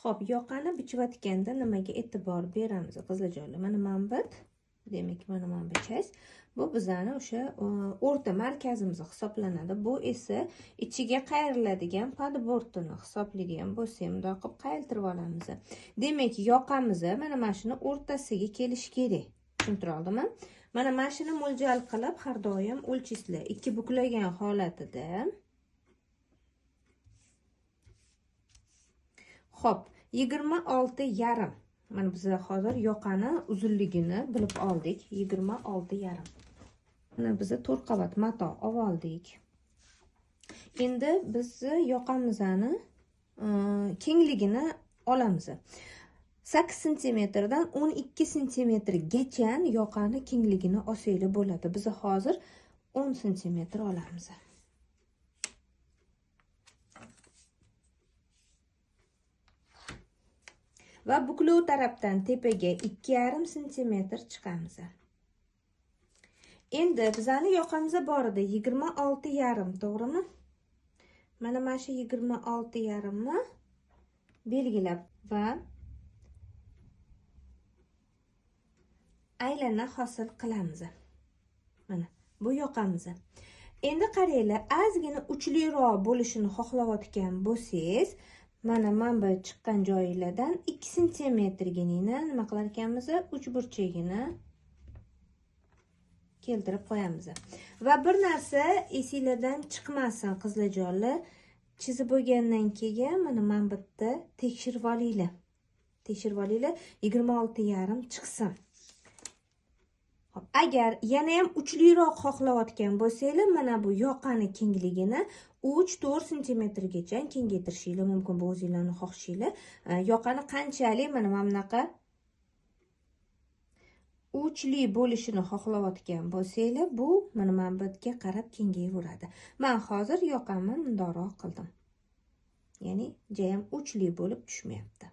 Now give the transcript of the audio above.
Xo'p, yoqani bichayotganda nimaga e'tibor beramiz qizlarjonlar? Mana manbit, demak mana bu bichash. Bu bizani o'sha o'rta markazimiz hisoblanadi. Bu esa ichiga qayriladigan padbordini hisoblaydigan bo'lsa, bunday qilib qayiltirib olamiz. Demak, yoqamiz mana shuni o'rtasiga kelish kerak. Tushuntira oldimmi? Mana shuni mo'ljal qilib har doim o'lchaysizlar. Ikki buklagan holatida. Xo'p, 26,5. Mana biz hozir yoqani uzunligini bilib oldik. 26,5. Mana biz 4 qavat mato oldik. Endi biz yoqamizni kengligini olamiz. 8 cm dan 12 cm gacha yoqani kengligini olsanglar bo'ladi. Biz hozir 10 cm olamiz. Va buklov tarafdan tepaga 2,5 cm chiqamiz. Endi bizani yoqamiz bor edi 26,5, to'g'rimi? Mana shu 26,5 ni belgilab va aylana hosil qilamiz. Mana bu yoqamiz. Endi qaranglar, ozgina uchliroq bo'lishini xohlayotgan bo'lsangiz, mana manba chiqqan joylardan 2 cm gina nima qilar ekanmiz? Uchburchagini keltirib qo'yamiz. Va bir narsa esingizdan chiqmasin qizlarjonlar, chizib bo'lgandan keyin mana manbitda tekshirib olinglar. Tekshirib olinglar, 26,5 chiqsin. Agar yana ham uchliroq xohlayotgan bo'lsanglar, mana bu yoqani kengligini 3-4 cm gacha kengaytirishingiz mumkin. Bu o'zingizlarning xohishingiz. Yoqani qanchalik mana bunaqa uchli bo'lishini xohlayotgan bo'lsanglar, bu mana manbatga qarab kengayveradi. Men hozir yoqamni mundoqroq qildim. Ya'ni jayam uchli bo'lib tushmayapti.